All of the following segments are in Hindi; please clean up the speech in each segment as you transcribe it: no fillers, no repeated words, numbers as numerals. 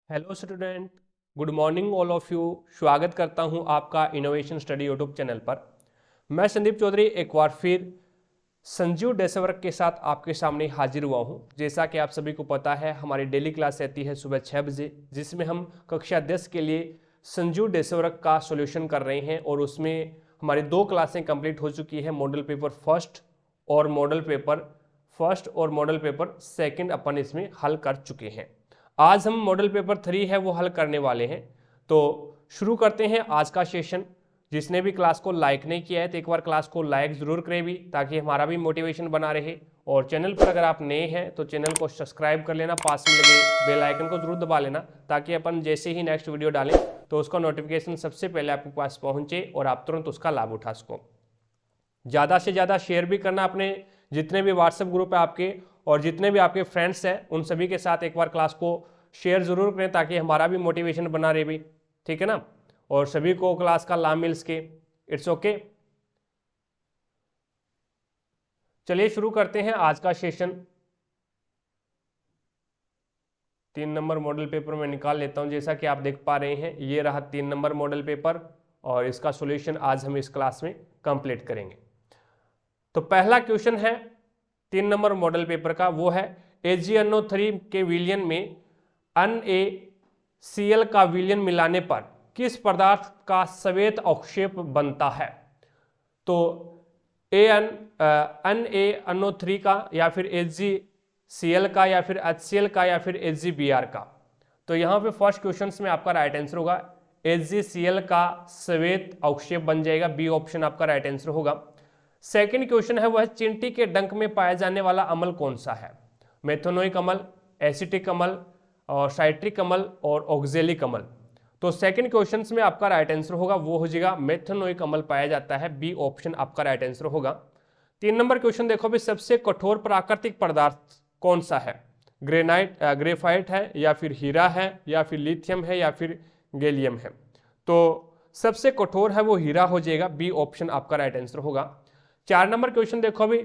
Hello student, good morning all of you. स्वागत करता हूं आपका इनोवेशन स्टडी यूट्यूब चैनल पर। मैं संदीप चौधरी एक बार फिर संजीव डेसवर्क के साथ आपके सामने हाजिर हुआ हूं। जैसा कि आप सभी को पता है, हमारी डेली क्लास रहती है सुबह 6 बजे, जिसमें हम कक्षा 10 के लिए संजीव डेसवर्क का सॉल्यूशन कर रहे हैं। और उसमें हमारी 2 क्लासें कंप्लीट हो चुकी है। मॉडल पेपर फर्स्ट और मॉडल पेपर सेकंड अपन इसमें हल कर चुके हैं। आज हम मॉडल पेपर 3 है वो हल करने वाले हैं। तो शुरू करते हैं आज का सेशन। जिसने भी क्लास को लाइक नहीं किया है तो एक बार क्लास को लाइक जरूर करें भी, ताकि हमारा भी मोटिवेशन बना रहे। और चैनल पर अगर आप नए हैं तो चैनल को सब्सक्राइब कर लेना, पास में लगे बेल आइकन को जरूर दबा लेना, ताकि अपन जैसे ही नेक्स्ट वीडियो डालें तो उसका नोटिफिकेशन सबसे पहले आपके पास पहुंचे और आप तुरंत उसका लाभ उठा सको। ज़्यादा से ज़्यादा शेयर भी करना अपने जितने भी व्हाट्सएप ग्रुप है आपके, और जितने भी आपके फ्रेंड्स हैं उन सभी के साथ एक बार क्लास को शेयर जरूर करें, ताकि हमारा भी मोटिवेशन बना रहे भी। ठीक है ना, और सभी को क्लास का लाभ मिल सके। It's okay. चलिए शुरू करते हैं आज का सेशन। 3 नंबर मॉडल पेपर में निकाल लेता हूं। जैसा कि आप देख पा रहे हैं, ये रहा 3 नंबर मॉडल पेपर, और इसका सॉल्यूशन आज हम इस क्लास में कंप्लीट करेंगे। तो पहला क्वेश्चन है 3 नंबर मॉडल पेपर का, वो है AgNO3 के विलयन में NaCl का विलयन मिलाने पर किस पदार्थ का श्वेत अवक्षेप बनता है। तो NaNO3 का, या फिर AgCl का, या फिर HCl का, या फिर AgBr का। तो यहाँ पे फर्स्ट क्वेश्चन में आपका राइट आंसर होगा AgCl का श्वेत अवक्षेप बन जाएगा। बी ऑप्शन आपका राइट आंसर होगा। सेकंड क्वेश्चन है, वह चींटी के डंक में पाया जाने वाला अम्ल कौन सा है। मेथनोइक अम्ल, एसिटिक अम्ल, और साइट्रिक अम्ल, और ऑक्जेलिक अम्ल। तो सेकंड क्वेश्चन में आपका राइट आंसर होगा वो हो जाएगा मेथनोइक अम्ल पाया जाता है। बी ऑप्शन आपका राइट आंसर होगा। 3 नंबर क्वेश्चन देखो भी, सबसे कठोर प्राकृतिक पदार्थ कौन सा है। ग्रेफाइट है, या फिर हीरा है, या फिर लिथियम है, या फिर गैलियम है। तो सबसे कठोर है वो हीरा हो जाएगा। बी ऑप्शन आपका राइट आंसर होगा। 4 नंबर क्वेश्चन देखो अभी,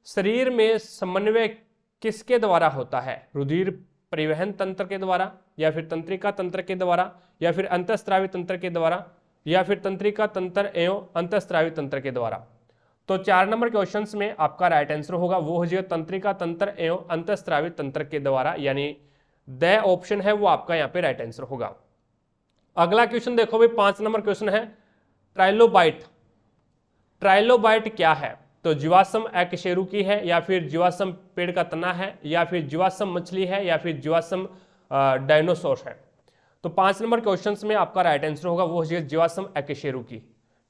शरीर में समन्वय किसके द्वारा होता है। रुधिर परिवहन तंत्र के द्वारा, या फिर तंत्रिका तंत्र के द्वारा, या फिर अंतःस्रावी तंत्र के द्वारा, या फिर तंत्रिका तंत्र एवं अंतःस्रावी तंत्र के द्वारा। तो 4 नंबर क्वेश्चन में आपका राइट आंसर होगा वो हो जाएगा तंत्रिका तंत्र एवं अंतःस्रावी तंत्र के द्वारा, यानी द ऑप्शन है वो आपका यहाँ पे राइट आंसर होगा। अगला क्वेश्चन देखो भाई, 5 नंबर क्वेश्चन है, ट्राइलोबाइट। ट्राइलोबाइट क्या है। तो जीवाश्म अकशेरुकी है, या फिर जीवाश्म पेड़ का तना है, या फिर जीवाश्म मछली है, या फिर जीवाश्म डायनासोर है। तो 5 नंबर क्वेश्चन में आपका राइट आंसर होगा वो हो जीवाश्म अकशेरुकी।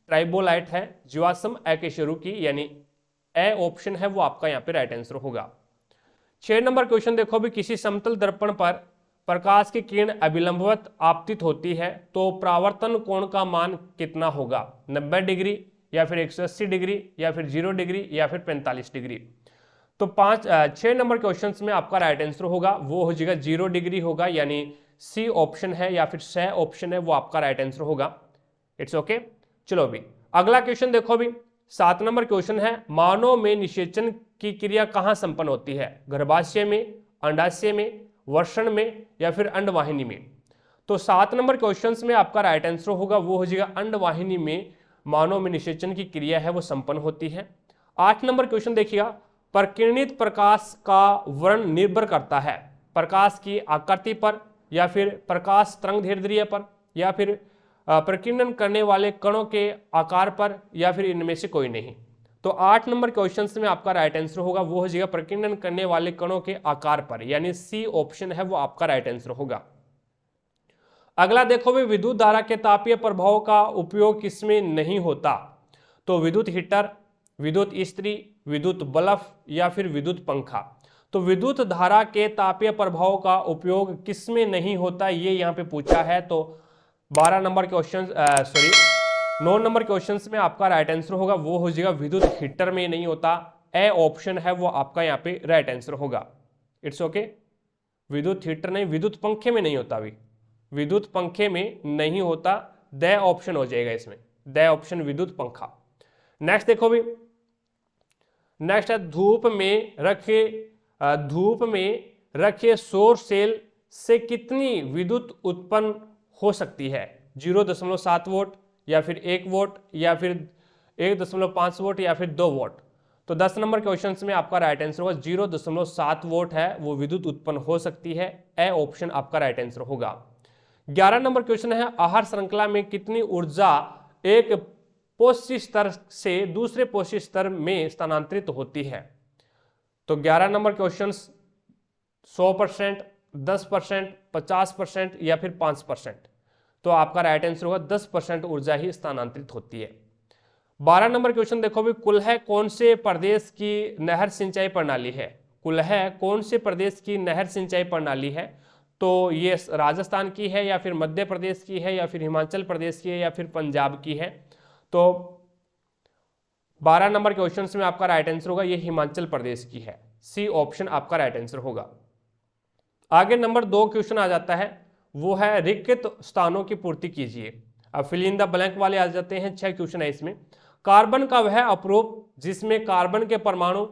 ट्राइबोलाइट है जीवाश्म अकशेरुकी, यानी ए ऑप्शन है वो आपका यहाँ पे राइट आंसर होगा। 6 नंबर क्वेश्चन देखो भी, किसी समतल दर्पण पर प्रकाश की किरण अभिलंबवत आपतित होती है तो परावर्तन कोण का मान कितना होगा। 90 डिग्री, या फिर 180 डिग्री, या फिर 0 डिग्री, या फिर 45 डिग्री। तो 6 नंबर क्वेश्चन में आपका राइट आंसर होगा वो हो जाएगा 0 डिग्री होगा, यानी सी ऑप्शन है, या फिर स ऑप्शन है वो आपका राइट आंसर होगा। It's okay. चलो अभी अगला क्वेश्चन देखो अभी, 7 नंबर क्वेश्चन है, मानव में निषेचन की क्रिया कहाँ संपन्न होती है। गर्भाशय में, अंडाशय में, वृषण में, या फिर अंडवाहिनी में। तो 7 नंबर क्वेश्चन में आपका राइट आंसर होगा वो हो जाएगा अंडवाहिनी में मानव में निषेचन की क्रिया है वो संपन्न होती है। 8 नंबर क्वेश्चन देखिएगा, प्रकीर्णित प्रकाश का वर्ण निर्भर करता है प्रकाश की आकृति पर, या फिर प्रकाश तरंग दैर्ध्य पर, या फिर प्रकीर्णन करने वाले कणों के आकार पर, या फिर इनमें से कोई नहीं। तो 8 नंबर क्वेश्चन में आपका राइट आंसर होगा वो हो जाएगा प्रकीर्णन करने वाले कणों के आकार पर, यानी सी ऑप्शन है वो आपका राइट आंसर होगा। अगला देखो भी, विद्युत धारा के तापीय प्रभाव का उपयोग किसमें नहीं होता। तो विद्युत हीटर, विद्युत इस्त्री, विद्युत बल्ब, या फिर विद्युत पंखा। तो विद्युत धारा के तापीय प्रभाव का उपयोग किसमें नहीं होता, ये यहाँ पे पूछा है। तो 12 नंबर क्वेश्चन 9 नंबर क्वेश्चन में आपका राइट आंसर होगा वो हो जाएगा विद्युत हीटर में नहीं होता। ए ऑप्शन है वो आपका यहाँ पे राइट आंसर होगा। It's okay. विद्युत हीटर नहीं, विद्युत पंखे में नहीं होता, अभी विद्युत पंखे में नहीं होता। द ऑप्शन हो जाएगा इसमें, द ऑप्शन विद्युत पंखा। नेक्स्ट देखो भी, नेक्स्ट है, धूप में रखे सौर सेल से कितनी विद्युत उत्पन्न हो सकती है? 0.7 वोल्ट या फिर 1 वोल्ट या फिर 1.5 वोल्ट या फिर 2 वोल्ट? तो 10 नंबर क्वेश्चन में आपका राइट आंसर होगा 0.7 वोल्ट है वो विद्युत उत्पन्न हो सकती है। ए ऑप्शन आपका राइट आंसर होगा। 11 नंबर क्वेश्चन है आहार श्रृंखला में कितनी ऊर्जा एक पोषी स्तर से दूसरे पोषी स्तर में स्थानांतरित होती है? तो 11 नंबर क्वेश्चन 100%, 10%, 50% या फिर 5%? तो आपका राइट आंसर होगा 10% ऊर्जा ही स्थानांतरित होती है। 12 नंबर क्वेश्चन देखो भी, कुल्है कौन से प्रदेश की नहर सिंचाई प्रणाली है? कुल्है कौन से प्रदेश की नहर सिंचाई प्रणाली है? तो ये राजस्थान की है या फिर मध्य प्रदेश की है या फिर हिमाचल प्रदेश की है या फिर पंजाब की है? तो 12 नंबर क्वेश्चन में आपका राइट आंसर होगा ये हिमाचल प्रदेश की है। सी ऑप्शन आपका राइट आंसर होगा। आगे नंबर 2 क्वेश्चन आ जाता है, वो है रिक्त स्थानों की पूर्ति कीजिए। अब फिल इन द ब्लैंक वाले आ जाते हैं। 6 क्वेश्चन है इसमें। कार्बन का वह अपरूप जिसमें कार्बन के परमाणु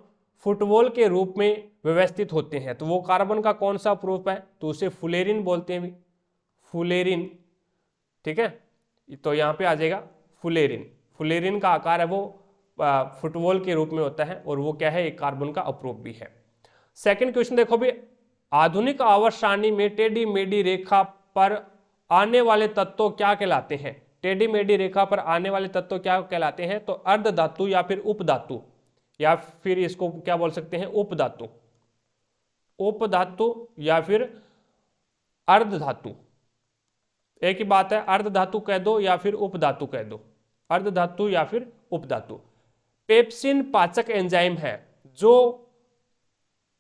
फुटबॉल के रूप में व्यवस्थित होते हैं, तो वो कार्बन का कौन सा अपरूप है? तो उसे फुलेरिन बोलते हैं भी, फुलेरिन। ठीक है, तो यहाँ पे आ जाएगा फुलेरिन। फुलेरिन का आकार है वो फुटबॉल के रूप में होता है और वो क्या है, एक कार्बन का अपरूप भी है। सेकंड क्वेश्चन देखो भी, आधुनिक आवर्त सारणी में टेढ़ी मेढ़ी रेखा पर आने वाले तत्व क्या कहलाते हैं? टेढ़ी मेढ़ी रेखा पर आने वाले तत्व क्या कहलाते हैं? तो अर्ध धातु या फिर उपधातु, या फिर इसको क्या बोल सकते हैं, उपधातु। उपधातु या फिर अर्ध धातु, एक ही बात है, अर्ध धातु कह दो या फिर उपधातु कह दो, अर्ध धातु या फिर उपधातु। पेप्सिन पाचक एंजाइम है जो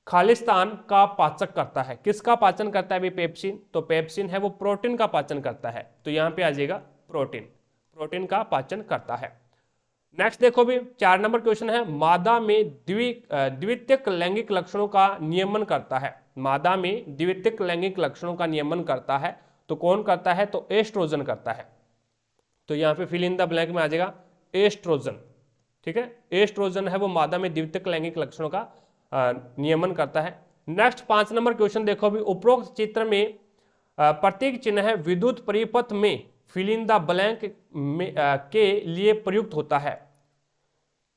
खालिस्तान का पाचक करता है। किसका पाचन करता है भी पेप्सिन? तो पेप्सिन है वो प्रोटीन का पाचन करता है, तो यहां पे आ जाएगा प्रोटीन, प्रोटीन का पाचन करता है। नेक्स्ट देखो भी 4 नंबर क्वेश्चन है, मादा में द्वितीयक लैंगिक लक्षणों का नियमन करता है। मादा में द्वितीयक लैंगिक लक्षणों का नियमन करता है, तो कौन करता है? तो एस्ट्रोजन करता है। तो यहाँ पे फिल इन द ब्लैंक में आ जाएगा एस्ट्रोजन। ठीक है, एस्ट्रोजन है वो मादा में द्वितीयक लैंगिक लक्षणों का नियमन करता है। नेक्स्ट 5 नंबर क्वेश्चन देखो भी, उपरोक्त चित्र में प्रतीक चिन्ह है विद्युत परिपथ में फिल इन द ब्लैंक के लिए प्रयुक्त होता है।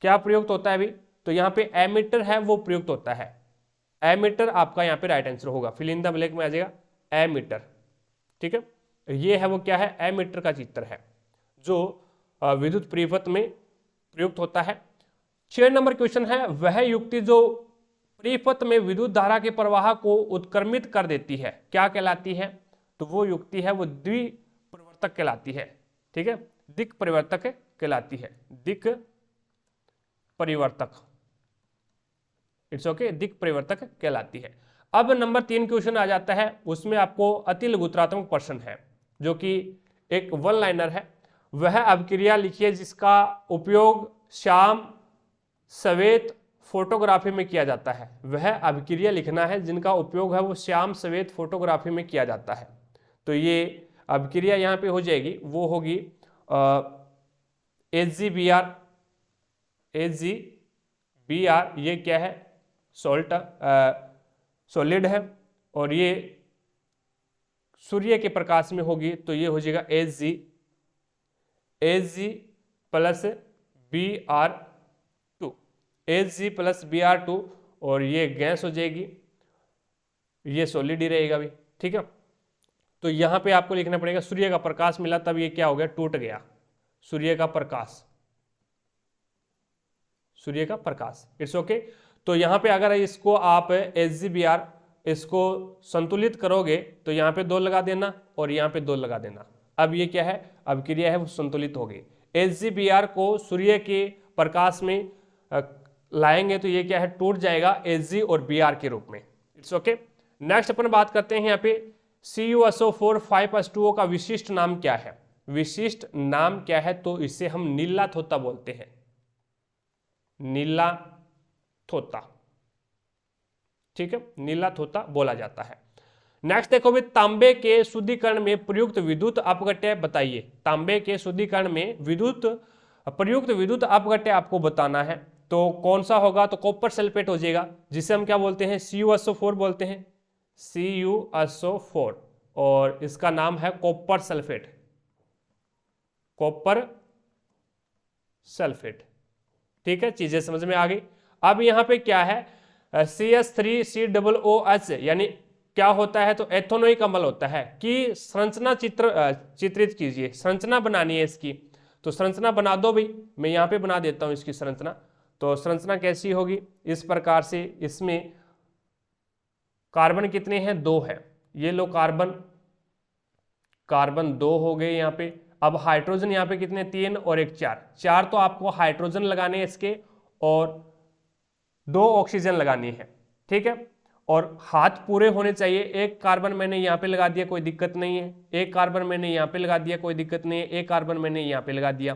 क्या प्रयुक्त होता है अभी? तो यहाँ पे एमीटर है वो प्रयुक्त होता है। एमीटर आपका यहाँ पे राइट आंसर होगा। फिल इन द ब्लैंक में आ जाएगा एमीटर। ठीक है, ये है वो क्या है, एमीटर का चित्र है जो विद्युत परिपथ में प्रयुक्त होता है। 6 नंबर क्वेश्चन है, वह युक्ति जो परिपथ में विद्युत धारा के प्रवाह को उत्क्रमित कर देती है क्या कहलाती है? तो वो युक्ति है वो द्विपरिवर्तक कहलाती है। ठीक है, दिक् परिवर्तक कहलाती है, दिक् परिवर्तक। इट्स ओके, दिक् परिवर्तक कहलाती है। अब नंबर 3 क्वेश्चन आ जाता है, उसमें आपको अति लघुत्रात्मक प्रश्न है जो कि एक वन लाइनर है। वह अभिक्रिया लिखिए जिसका उपयोग श्याम सवेत फोटोग्राफी में किया जाता है। वह अभिक्रिया लिखना है जिनका उपयोग है वो श्याम सवेत फोटोग्राफी में किया जाता है। तो ये अभिक्रिया यहाँ पे हो जाएगी, वो होगी HgBr। HgBr ये क्या है, सॉलिड है और ये सूर्य के प्रकाश में होगी, तो ये हो जाएगा Hg plus Br2, Hg plus Br2, और ये गैस हो जाएगी, ये सॉलिड ही रहेगा भी। ठीक है, तो यहाँ पे आपको लिखना पड़ेगा सूर्य का प्रकाश मिला तब ये क्या हो गया, टूट गया। सूर्य का प्रकाश, सूर्य का प्रकाश। It's okay. तो यहाँ पे अगर इसको आप HgBr इसको संतुलित करोगे तो यहाँ पे 2 लगा देना और यहाँ पे 2 लगा देना। अब ये क्या है, अभिक्रिया है वो संतुलित हो गई। HgBr को सूर्य के प्रकाश में लाएंगे तो ये क्या है, टूट जाएगा Hg और Br के रूप में। It's okay. नेक्स्ट अपन बात करते हैं यहाँ पे CuSO4 5H2O का विशिष्ट नाम क्या है। विशिष्ट नाम क्या है, तो इसे हम नीला थोता बोलते हैं, नीला थोता। ठीक है, नीला थोता बोला जाता है। नेक्स्ट देखो भी, तांबे के शुद्धिकरण में प्रयुक्त विद्युत अपघट्य बताइए। तांबे के शुद्धिकरण में प्रयुक्त विद्युत अपघट्य आपको बताना है, तो कौन सा होगा, तो कॉपर सल्फेट हो जाएगा, जिसे हम क्या बोलते हैं, CuSO4 बोलते हैं। CuSO4 और इसका नाम है कॉपर सल्फेट, कॉपर सल्फेट। ठीक है, चीजें समझ में आ गई। अब यहाँ पे क्या है, CH3COOH यानी क्या होता है, तो एथेनोइक अम्ल होता है। कि संरचना चित्रित कीजिए, संरचना बनानी है इसकी, तो संरचना बना दो भाई। मैं यहाँ पे बना देता हूँ इसकी संरचना। तो संरचना कैसी होगी, इस प्रकार से, इसमें कार्बन कितने हैं, 2 है। ये लो कार्बन 2 हो गए यहाँ पे। अब हाइड्रोजन यहाँ पे कितने, 3 और 1 4 तो आपको हाइड्रोजन लगाने हैं इसके, और 2 ऑक्सीजन लगानी है। ठीक है, और हाथ पूरे होने चाहिए। एक कार्बन मैंने यहाँ पे लगा दिया, कोई दिक्कत नहीं है। एक कार्बन मैंने यहाँ पे लगा दिया, कोई दिक्कत नहीं है। एक कार्बन मैंने यहाँ पे लगा दिया।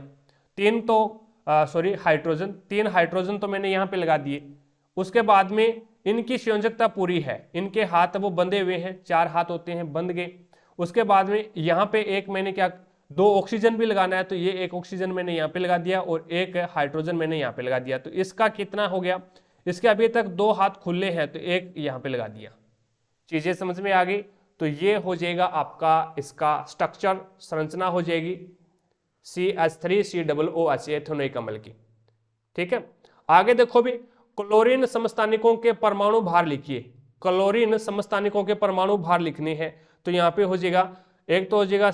3 तो हाइड्रोजन, 3 हाइड्रोजन तो मैंने यहाँ पे लगा दिए। उसके बाद में इनकी संयोजकता पूरी है, इनके हाथ वो बंधे हुए हैं, 4 हाथ होते हैं, बंध गए। उसके बाद में यहाँ पे एक मैंने क्या, 2 ऑक्सीजन भी लगाना है, तो ये 1 ऑक्सीजन मैंने यहाँ पे लगा दिया और 1 हाइड्रोजन मैंने यहाँ पे लगा दिया। तो इसका कितना हो गया, इसके अभी तक 2 हाथ खुले हैं, तो 1 यहाँ पे लगा दिया। चीजें समझ में आ गई। तो ये हो जाएगा आपका, इसका स्ट्रक्चर, संरचना हो जाएगी CH3COOH एथेनोइक अम्ल की। ठीक है, आगे देखो भी, क्लोरीन समस्थानिकों के परमाणु भार लिखिए। क्लोरीन समस्थानिकों के परमाणु भार लिखने हैं, तो यहाँ पे हो जाएगा, एक तो हो जाएगा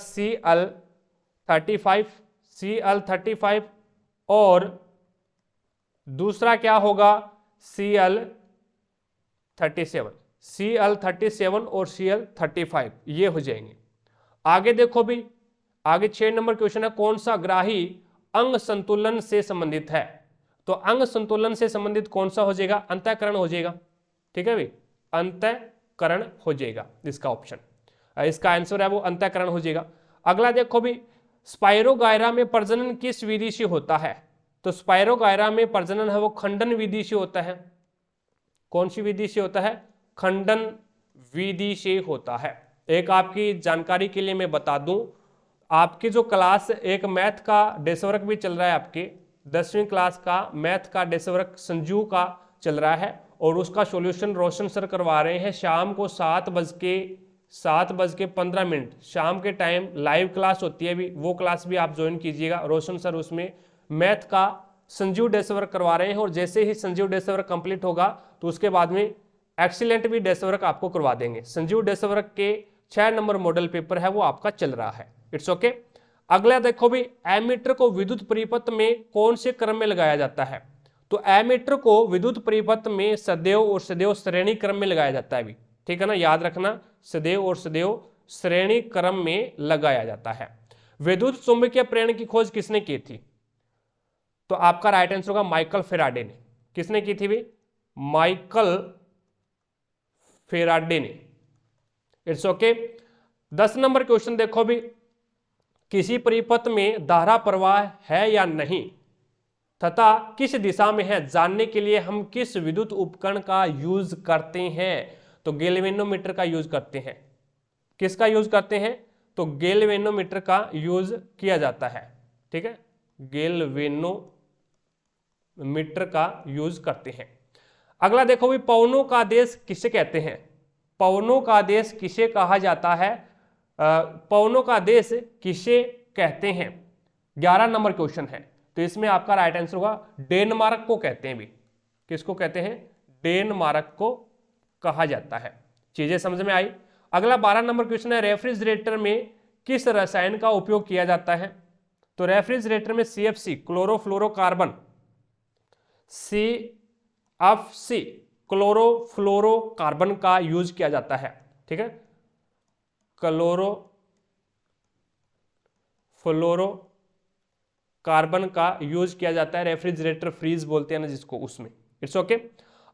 Cl35 और दूसरा क्या होगा Cl37 और Cl35, ये हो जाएंगे। आगे देखो भी, आगे 6 नंबर क्वेश्चन है, कौन सा ग्राही अंग संतुलन से संबंधित है। तो अंग संतुलन से संबंधित कौन सा हो जाएगा, अंतःकरण हो जाएगा। ठीक है भाई, अंतःकरण हो जाएगा इसका ऑप्शन, इसका आंसर है वो अंतःकरण हो जाएगा। अगला देखो भी, स्पाइरोगायरा में प्रजनन किस विधि से होता है। तो स्पाइरोगायरा में प्रजनन है वो खंडन विधि से होता है। कौन सी विधि से होता है, खंडन विधि से होता है। एक आपकी जानकारी के लिए मैं बता दूं, आपकी जो क्लास, एक मैथ का डेस्क भी चल रहा है, आपके 10वीं क्लास का मैथ का डेस्क संजू का चल रहा है, और उसका सॉल्यूशन रोशन सर करवा रहे हैं। शाम को 7:15 शाम के टाइम लाइव क्लास होती है, भी वो क्लास भी आप ज्वाइन कीजिएगा। रोशन सर उसमें मैथ का संजीव डेस्क करवा रहे हैं, और जैसे ही संजीव डेस्क कंप्लीट होगा तो उसके बाद में एक्सीलेंट भी डेस्क आपको करवा देंगे। संजीव डेस्क के 6 नंबर मॉडल पेपर है वो आपका चल रहा है। It's okay. अगला देखो भी, एमीटर को विद्युत परिपथ में कौन से क्रम में लगाया जाता है। तो एमीटर को विद्युत परिपथ में सदैव और सदैव श्रेणी क्रम में लगाया जाता है भी। ठीक है ना, याद रखना, सदैव और सदैव श्रेणी क्रम में लगाया जाता है। विद्युत चुंबकीय प्रेरण की खोज किसने की थी। तो आपका राइट आंसर होगा माइकल फेराडे ने। किसने की थी भी, माइकल फेराडे ने। It's okay. 10 नंबर क्वेश्चन देखो भी, किसी परिपथ में धारा प्रवाह है या नहीं तथा किस दिशा में है, जानने के लिए हम किस विद्युत उपकरण का यूज करते हैं। तो गैल्वेनोमीटर का यूज करते हैं। किसका यूज करते हैं, तो गैल्वेनोमीटर का यूज किया जाता है। ठीक है, गैल्वेनोमीटर का यूज करते हैं। अगला देखो भी, पवनों का देश किसे कहते हैं। पवनों का देश किसे कहा जाता है, पवनों का देश किसे कहते हैं, 11 नंबर क्वेश्चन है। तो इसमें आपका राइट आंसर होगा डेनमार्क को कहते हैं भी। किसको कहते हैं, डेनमार्क को कहा जाता है। चीजें समझ में आई। अगला 12 नंबर क्वेश्चन है, रेफ्रिजरेटर में किस रसायन का उपयोग किया जाता है। तो रेफ्रिजरेटर में CFC क्लोरोफ्लोरोकार्बन, CFC क्लोरोफ्लोरोकार्बन का यूज किया जाता है। ठीक है, क्लोरोफ्लोरोकार्बन का यूज किया जाता है, रेफ्रिजरेटर फ्रीज बोलते हैं ना जिसको, उसमें। It's okay.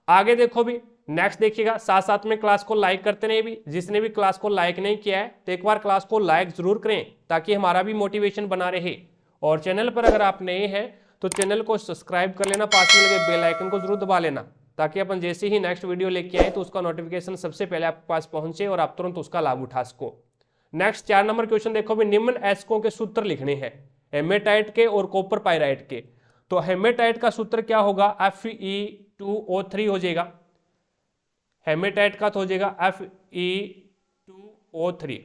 आगे देखो भी, नेक्स्ट देखिएगा, साथ साथ में क्लास को लाइक करते रहिए भी। जिसने भी क्लास को लाइक नहीं किया है तो एक बार क्लास को लाइक जरूर करें, ताकि हमारा भी मोटिवेशन बना रहे। और चैनल पर अगर आप नए हैं तो चैनल को सब्सक्राइब कर लेना, पास में लगे बेल आइकन को जरूर दबा लेना, ताकि अपन जैसे ही नेक्स्ट वीडियो लेके आए तो उसका नोटिफिकेशन सबसे पहले आपके पास पहुंचे और आप तुरंत उसका लाभ उठा सको। नेक्स्ट 4 नंबर क्वेश्चन देखो भी, निम्न एस्को के सूत्र लिखने हैं, हेमेटाइट के और कॉपर पाइराइट के। तो हेमेटाइट का सूत्र क्या होगा, Fe2O3 हो जाएगा। हेमेटाइट का तो हो जाएगा Fe2O3,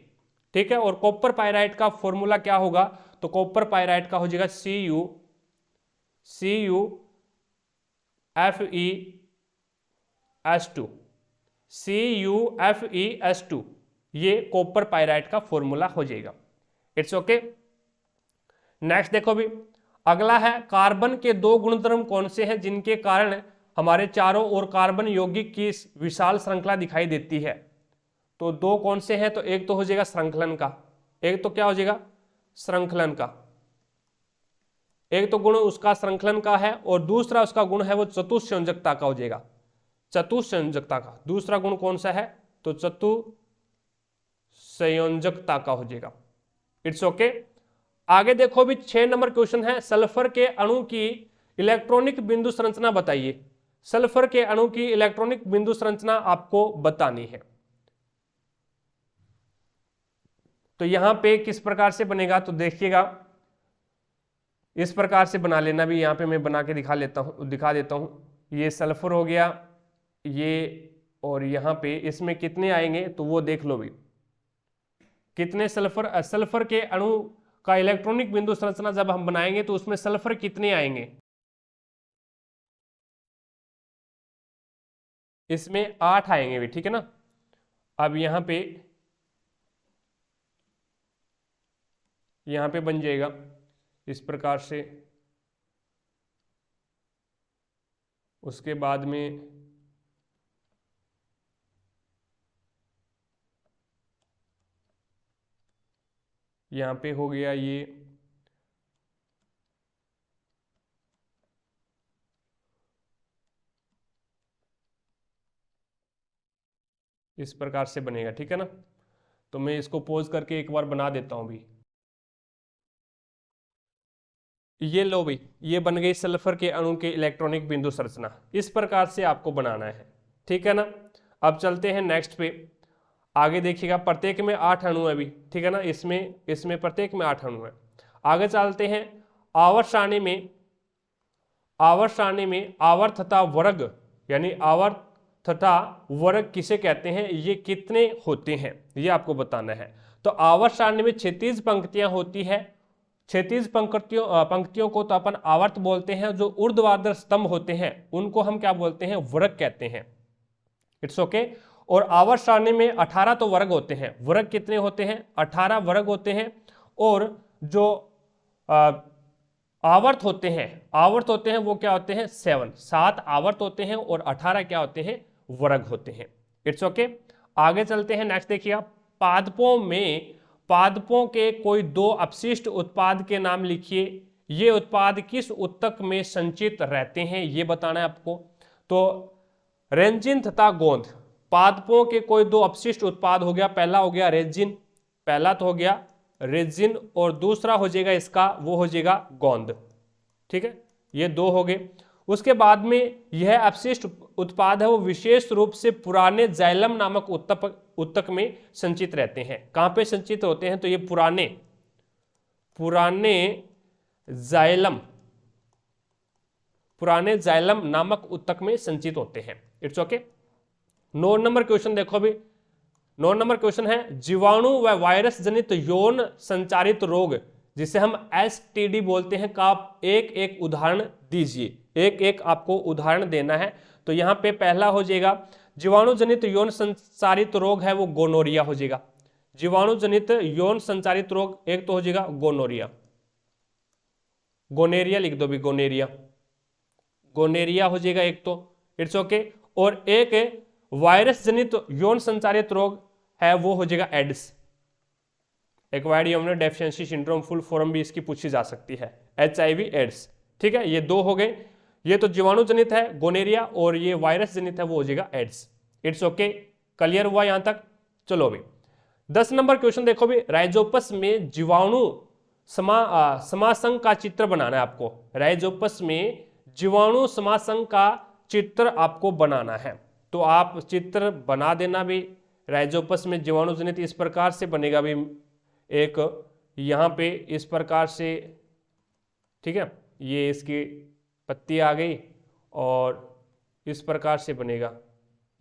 ठीक है। और कॉपर पायराइट का फॉर्मूला क्या होगा, तो कॉपर पायराइट का हो जाएगा CuFeS2, ये कॉपर पायराइट का फॉर्मूला हो जाएगा। It's okay. नेक्स्ट देखो भी, अगला है कार्बन के दो गुणधर्म कौन से हैं जिनके कारण हमारे चारों ओर कार्बन यौगिक की विशाल श्रृंखला दिखाई देती है। तो दो कौन से हैं, तो एक तो हो जाएगा श्रृंखलन का, एक तो क्या हो जाएगा श्रृंखलन का, एक तो गुण उसका श्रृंखलन का है और दूसरा उसका गुण है वो चतुस्संयोजकता का हो जाएगा, चतुस्संयोजकता का। दूसरा गुण कौन सा है, तो चतुस्संयोजकता का हो जाएगा। It's okay. आगे देखो भी 6 नंबर क्वेश्चन है, सल्फर के अणु की इलेक्ट्रॉनिक बिंदु संरचना बताइए। सल्फर के अणु की इलेक्ट्रॉनिक बिंदु संरचना आपको बतानी है। तो यहां पे किस प्रकार से बनेगा, तो देखिएगा इस प्रकार से बना लेना भी, यहां पे मैं बना के दिखा देता हूं। ये सल्फर हो गया ये, और यहां पे इसमें कितने आएंगे तो वो देख लो भी, कितने सल्फर के अणु का इलेक्ट्रॉनिक बिंदु संरचना जब हम बनाएंगे तो उसमें सल्फर कितने आएंगे, इसमें 8 आएंगे भी, ठीक है ना। अब यहां पे बन जाएगा इस प्रकार से। उसके बाद में यहां पे हो गया ये, इस प्रकार से बनेगा, ठीक है ना। तो मैं इसको पॉज करके एक बार बना देता हूं भी। ये लो भाई, ये बन गई सल्फर के अणु के इलेक्ट्रॉनिक बिंदु संरचना। इस प्रकार से आपको बनाना है, ठीक है ना। अब चलते हैं नेक्स्ट पे। आगे देखिएगा, प्रत्येक में 8 अणु है अभी, ठीक है ना। इसमें प्रत्येक में 8 अणु है। आगे चलते हैं, आवर्त सारणी में आवर्त तथा वर्ग, यानी आवर्त तथा वर्ग किसे कहते हैं, ये कितने होते हैं ये आपको बताना है। तो आवर्त सारणी में 36 पंक्तियां होती है। 36 पंक्तियों को तो अपन आवर्त बोलते हैं। जो ऊर्ध्वाधर स्तंभ होते हैं उनको हम क्या बोलते हैं, वर्ग कहते हैं। It's okay. और आवर्त सारणी में 18 तो वर्ग होते हैं। वर्ग कितने होते हैं, 18 वर्ग होते हैं। और जो आवर्त होते हैं वो क्या होते हैं, 7 आवर्त होते हैं और 18 क्या होते हैं, वर्ग होते हैं। It's okay. आगे चलते हैं, नेक्स्ट देखिए, पादपों के कोई 2 अपशिष्ट उत्पाद के नाम लिखिए। ये उत्पाद किस ऊतक में संचित रहते हैं, ये बताना है आपको। तो रेंजिन तथा गोंद, पादपों के कोई 2 अपशिष्ट उत्पाद हो गया। पहला हो गया रेजिन, पहला तो हो गया रेजिन, और दूसरा हो जाएगा इसका, वो हो जाएगा गोंद, ठीक है। ये 2 हो गए। उसके बाद में यह अपशिष्ट उत्पाद है वो विशेष रूप से पुराने जाइलम नामक ऊतक में संचित रहते हैं। कहां पे संचित होते हैं, तो ये पुराने जाइलम नामक ऊतक में संचित होते हैं। It's okay. 9 नंबर क्वेश्चन देखो भी। 9 नंबर क्वेश्चन है, जीवाणु व वायरस जनित यौन संचारित रोग जिसे हम STD बोलते हैं का आप एक उदाहरण दीजिए। एक आपको उदाहरण देना है। तो यहां पे पहला हो जाएगा जीवाणु जनित यौन संचारित रोग है वो गोनोरिया हो जाएगा। जीवाणु जनित यौन संचारित रोग एक तो हो जाएगा गोनेरिया लिख दो भी, गोनेरिया हो जाएगा एक तो। It's okay. और एक वायरस जनित यौन संचारित रोग है वो हो जाएगा AIDS, acquired immuno deficiency syndrome, full form भी इसकी पूछी जा सकती है, HIV एड्स, ठीक है। ये 2 हो गए। ये तो जीवाणु जनित है गोनेरिया, और ये वायरस जनित है वो हो जाएगा एड्स। It's okay. क्लियर हुआ यहां तक। चलो भी 10 नंबर क्वेश्चन देखो भी, राइजोपस में जीवाणु समासंग का चित्र बनाना है आपको। राइजोपस में जीवाणु समासंग का चित्र आपको बनाना है। तो आप चित्र बना देना भी। राइजोपस में जीवाणु जनित इस प्रकार से बनेगा भी, एक यहां पे इस प्रकार से, ठीक है। ये इसकी पत्ती आ गई और इस प्रकार से बनेगा,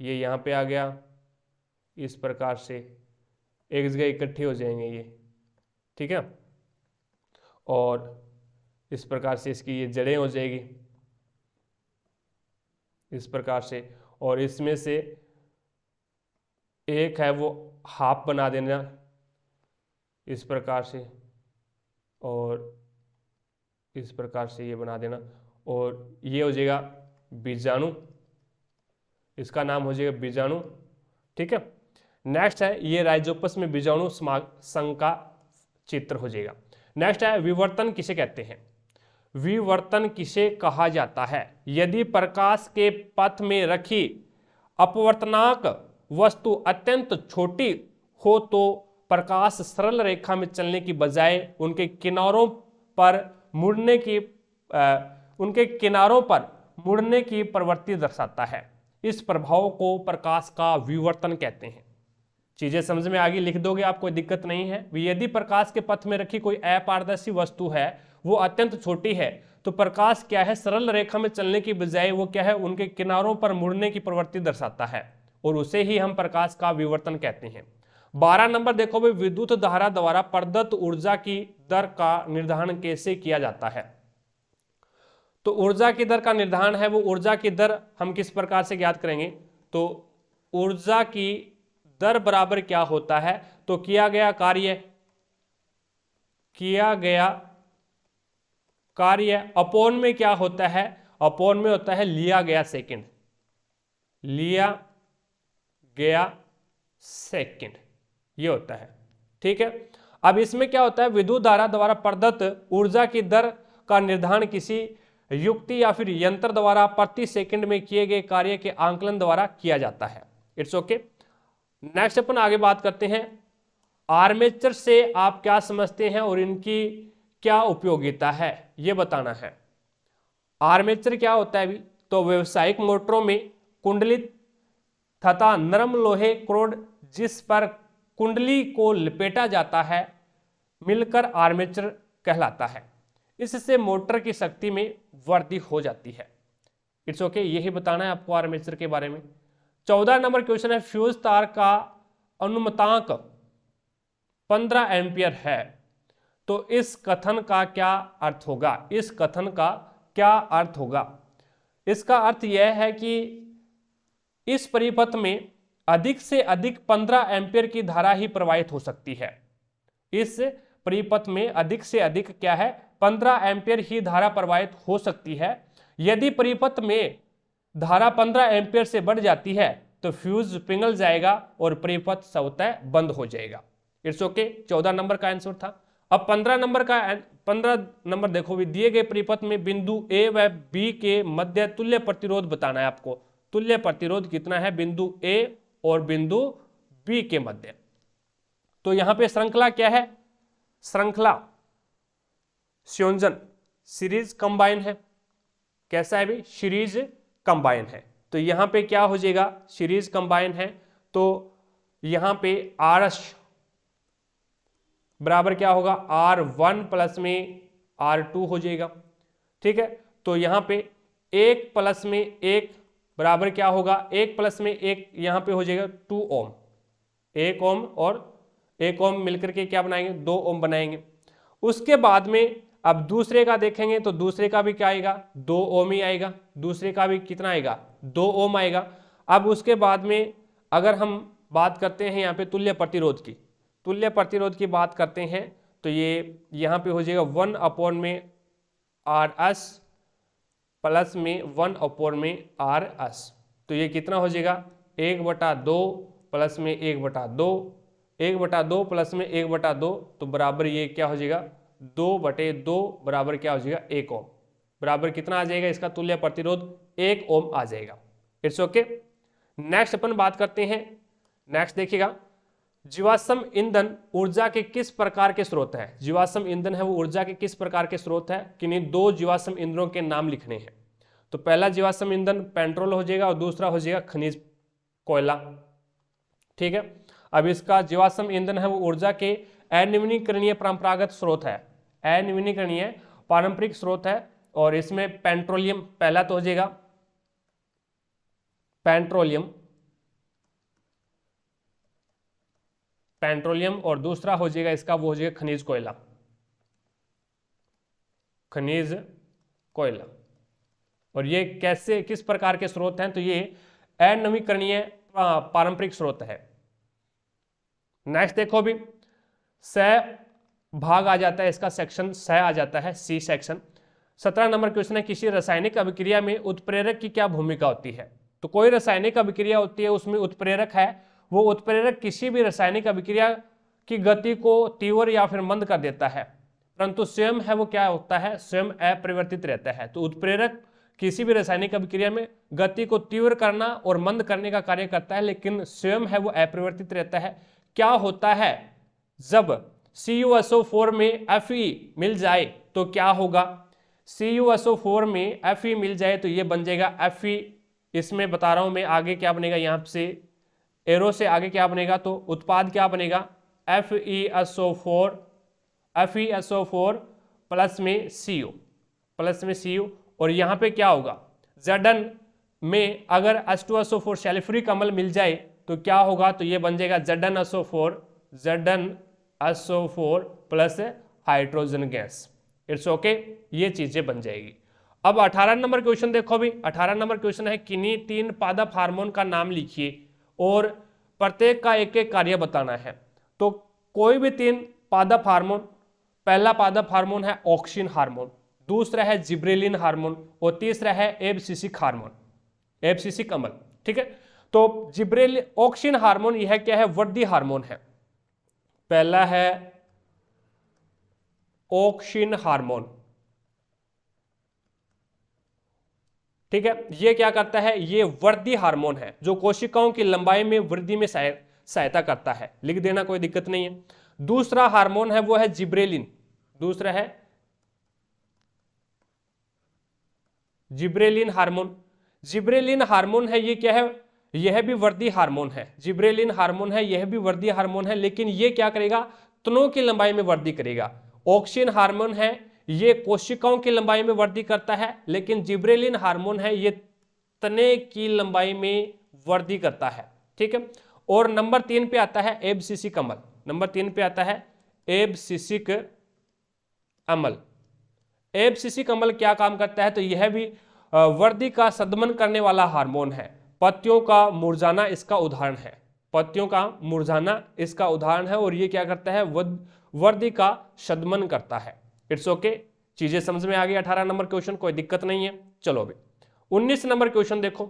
ये यहाँ पे आ गया, इस प्रकार से एक जगह इकट्ठे हो जाएंगे ये, ठीक है। और इस प्रकार से इसकी ये जड़ें हो जाएगी इस प्रकार से, और इसमें से एक है वो हाफ बना देना इस प्रकार से, और इस प्रकार से ये बना देना, और ये हो जाएगा बीजाणु, इसका नाम हो जाएगा बीजाणु, ठीक है। नेक्स्ट है ये राइजोपस में बीजाणु संघ का चित्र हो जाएगा। नेक्स्ट है विवर्तन किसे कहते हैं। विवर्तन किसे कहा जाता है। यदि प्रकाश के पथ में रखी अपवर्तनांक वस्तु अत्यंत छोटी हो तो प्रकाश सरल रेखा में चलने की बजाय उनके किनारों पर मुड़ने की प्रवृत्ति दर्शाता है। इस प्रभाव को प्रकाश का विवर्तन कहते हैं। चीजें समझ में आ गई, लिख दोगे आप, कोई दिक्कत नहीं है। यदि प्रकाश के पथ में रखी कोई अपारदर्शी वस्तु है, वो अत्यंत छोटी है, तो प्रकाश क्या है, सरल रेखा में चलने की बजाय वो क्या है, उनके किनारों पर मुड़ने की प्रवृत्ति दर्शाता है, और उसे ही हम प्रकाश का विवर्तन कहते हैं। 12 नंबर देखो भाई, विद्युत धारा द्वारा प्रदत्त ऊर्जा की दर का निर्धारण कैसे किया जाता है। तो ऊर्जा की दर का निर्धारण है, वो ऊर्जा की दर हम किस प्रकार से ज्ञात करेंगे। तो ऊर्जा की दर बराबर क्या होता है, तो किया गया कार्य अपॉन में क्या होता है, अपॉन में होता है लिया गया सेकंड, ये होता है, ठीक है। अब इसमें क्या होता है, विद्युत धारा द्वारा प्रदत्त ऊर्जा की दर का निर्धारण किसी युक्ति या फिर यंत्र द्वारा प्रति सेकंड में किए गए कार्य के आंकलन द्वारा किया जाता है। It's okay. नेक्स्ट अपन आगे बात करते हैं, आर्मेचर से आप क्या समझते हैं और इनकी क्या उपयोगिता है, ये बताना है। आर्मेचर क्या होता है अभी, तो व्यवसायिक मोटरों में कुंडलित तथा नरम लोहे क्रोड जिस पर कुंडली को लपेटा जाता है मिलकर आर्मेचर कहलाता है। इससे मोटर की शक्ति में वृद्धि हो जाती है। इट्स ओके, यही बताना है आपको आर्मेचर के बारे में। 14 नंबर क्वेश्चन है, फ्यूज तार का अनुमतांक 15 एम्पियर है, तो इस कथन का क्या अर्थ होगा। इस कथन का क्या अर्थ होगा, इसका अर्थ यह है कि इस परिपथ में अधिक से अधिक 15 एम्पियर की धारा ही प्रवाहित हो सकती है। इस परिपथ में अधिक से अधिक क्या है, 15 एम्पियर ही धारा प्रवाहित हो सकती है। यदि परिपथ में धारा 15 एम्पियर से बढ़ जाती है तो फ्यूज पिघल जाएगा और परिपथ स्वतः बंद हो जाएगा। इट्स ओके, 14 नंबर का आंसर था। अब 15 नंबर देखो भी, दिए गए परिपथ में बिंदु ए व बी के मध्य तुल्य प्रतिरोध बताना है आपको। तुल्य प्रतिरोध कितना है बिंदु ए और बिंदु बी के मध्य। तो यहां पे श्रृंखला क्या है, श्रृंखला संयोजन सीरीज कंबाइन है। कैसा है भी, सीरीज कंबाइन है। तो यहां पे क्या हो जाएगा, सीरीज कंबाइन है, तो यहां पे आरएस बराबर क्या होगा, R1 प्लस में R2 हो जाएगा, ठीक है। तो यहां पे 1 प्लस में 1 बराबर क्या होगा, 1 प्लस में 1 यहां पे हो जाएगा 2 ओम। 1 ओम और 1 ओम मिलकर के क्या बनाएंगे, 2 ओम बनाएंगे। उसके बाद में अब दूसरे का देखेंगे तो दूसरे का भी क्या आएगा, 2 ओम ही आएगा। दूसरे का भी कितना आएगा, 2 ओम आएगा। अब उसके बाद में अगर हम बात करते हैं यहाँ पे तुल्य प्रतिरोध की, तुल्य प्रतिरोध की बात करते हैं तो ये यहाँ पे हो जाएगा 1 अपॉन में RS प्लस में 1 अपॉन में RS। तो ये कितना हो जाएगा, 1/2 प्लस में 1/2, 1/2 प्लस में 1/2, तो बराबर ये क्या हो जाएगा, 2/2 बराबर क्या हो जाएगा, 1 ओम। बराबर कितना आ जाएगा, इसका तुल्य प्रतिरोध 1 ओम आ जाएगा। It's okay. नेक्स्ट अपन बात करते हैं, नेक्स्ट देखिएगा, जीवाश्म ईंधन ऊर्जा के किस प्रकार के स्रोत है। जीवाश्म ईंधन है वो ऊर्जा के किस प्रकार के स्रोत है, किन्हीं 2 जीवाश्म ईंधनों के नाम लिखने हैं। तो पहला जीवाश्म ईंधन पेट्रोल हो जाएगा और दूसरा हो जाएगा खनिज कोयला, ठीक है। अब इसका जीवाश्म ईंधन है वो ऊर्जा के अनवीनीकरणीय परंपरागत स्रोत है, अनवीनीकरणीय पारंपरिक स्रोत है। और इसमें पेट्रोलियम पहला तो हो जाएगा पेट्रोलियम, पेट्रोलियम, और दूसरा हो जाएगा इसका वो हो जाएगा खनिज कोयला, खनिज कोयला। और ये कैसे किस प्रकार के स्रोत हैं, तो ये अनवीकरणीय पारंपरिक स्रोत है। नेक्स्ट देखो भी, स भाग आ जाता है इसका, सेक्शन स आ जाता है, सी सेक्शन। 17 नंबर क्वेश्चन है, किसी रासायनिक अभिक्रिया में उत्प्रेरक की क्या भूमिका होती है। तो कोई रासायनिक अभिक्रिया होती है, उसमें उत्प्रेरक है, वो उत्प्रेरक किसी भी रासायनिक अभिक्रिया की गति को तीव्र या फिर मंद कर देता है, परंतु स्वयं है वो क्या होता है, स्वयं अपरिवर्तित रहता है। तो उत्प्रेरक किसी भी रासायनिक अभिक्रिया में गति को तीव्र करना और मंद करने का कार्य करता है, लेकिन स्वयं है वो अपरिवर्तित रहता है। क्या होता है, जब CuSO4 में Fe मिल जाए तो क्या होगा, CuSO4 में Fe मिल जाए तो ये बन जाएगा Fe, इसमें बता रहा हूं मैं, आगे क्या बनेगा, यहां से एरो से आगे क्या बनेगा, तो उत्पाद क्या बनेगा, FeSO4 प्लस में Cu, और यहां पे क्या होगा, Zn में अगर H2SO4 सल्फ्यूरिक अम्ल मिल जाए तो क्या होगा, तो ये बन जाएगा ZnSO4 plus hydrogen gas. It's okay, ये चीजें बन जाएगी। अब 18 नंबर क्वेश्चन देखो भी, 18 नंबर क्वेश्चन है, किन्हीं 3 पादप हार्मोन का नाम लिखिए और प्रत्येक का एक एक कार्य बताना है। तो कोई भी 3 पादप हार्मोन, पहला पादप हार्मोन है ऑक्सिन हार्मोन, दूसरा है जिब्रेलिन हार्मोन, और तीसरा है एब्सिसिक हार्मोन, एब्सिसिक अम्ल। ठीक है, तो जिब्रेलिन ऑक्सिन हार्मोन यह क्या है, वृद्धि हार्मोन है। पहला है ऑक्सिन हार्मोन, ठीक है, ये क्या करता है, ये वृद्धि हार्मोन है जो कोशिकाओं की लंबाई में वृद्धि में सहायता करता है, लिख देना कोई दिक्कत नहीं है। दूसरा हार्मोन है वो है जिब्रेलिन, दूसरा है जिब्रेलिन हार्मोन। जिब्रेलिन हार्मोन है, ये क्या है, यह भी वृद्धि हार्मोन है, जिब्रेलिन हार्मोन है, यह भी वृद्धि हार्मोन है, लेकिन ये क्या करेगा, तनों की लंबाई में वृद्धि करेगा। ऑक्सिन हार्मोन है, ये कोशिकाओं की लंबाई में वृद्धि करता है, लेकिन जिब्रेलिन हार्मोन है, ये तने की लंबाई में वृद्धि करता है। ठीक है, और नंबर 3 पे आता है एब्सिसिक अम्ल, नंबर 3 पे आता है एब्सिसिक अम्ल। एब्सिसिक अम्ल क्या काम करता है, तो यह भी वृद्धि का सदमन करने वाला हार्मोन है। पत्तियों का मुरझाना इसका उदाहरण है, पत्तियों का मुरझाना इसका उदाहरण है, और ये क्या करता है, वृद्धि का सदमन करता है। इट्स ओके, चीजें समझ में आ गई। 18 नंबर क्वेश्चन, कोई दिक्कत नहीं है। चलो अभी 19 नंबर क्वेश्चन देखो।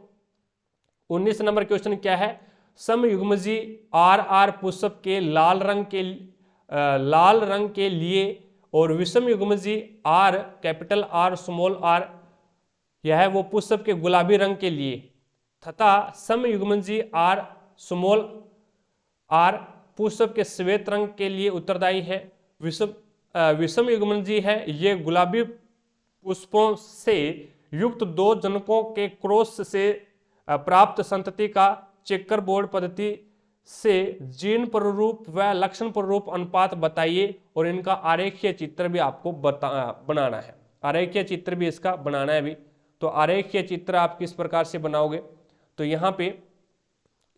19 नंबर क्वेश्चन क्या है, समयुग्मजी RR पुष्प के लाल रंग के लिए और विषम युग्मजी R, capital R small r, यह है वो पुष्प के गुलाबी रंग के लिए, तथा समयुग्मजी R स्मॉल r पुष्प के श्वेत रंग के लिए उत्तरदायी है। विषम युग्मजी है, ये गुलाबी पुष्पों से युक्त 2 जनकों के क्रॉस से प्राप्त संतति का चेकर बोर्ड पद्धति से जीन प्ररूप व लक्षण प्ररूप अनुपात बताइए, और इनका आरेखीय चित्र भी आपको बनाना है। आरेखीय चित्र भी इसका बनाना है अभी। तो आरेखीय चित्र आप किस प्रकार से बनाओगे, तो यहाँ पे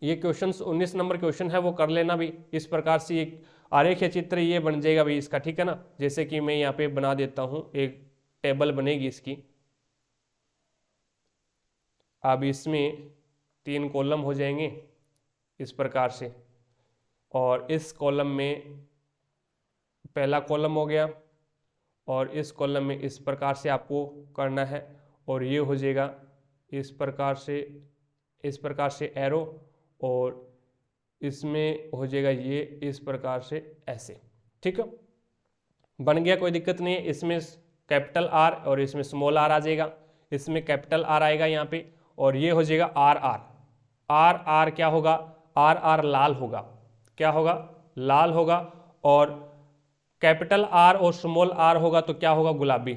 ये क्वेश्चन 19 नंबर क्वेश्चन है वो कर लेना भी इस प्रकार से। एक आरेखीय चित्र ये बन जाएगा भाई इसका, ठीक है ना। जैसे कि मैं यहाँ पे बना देता हूँ, एक टेबल बनेगी इसकी। अब इसमें 3 कॉलम हो जाएंगे इस प्रकार से, और इस कॉलम में पहला कॉलम हो गया, और इस कॉलम में इस प्रकार से आपको करना है, और ये हो जाएगा इस प्रकार से एरो, और इसमें हो जाएगा ये इस प्रकार से ऐसे। ठीक है, बन गया, कोई दिक्कत नहीं है। इसमें कैपिटल R और इसमें स्मॉल r आ जाएगा, इसमें कैपिटल R आएगा यहाँ पे, और ये हो जाएगा RR क्या होगा, RR लाल होगा, क्या होगा, लाल होगा, और कैपिटल R और स्मॉल r होगा तो क्या होगा, गुलाबी,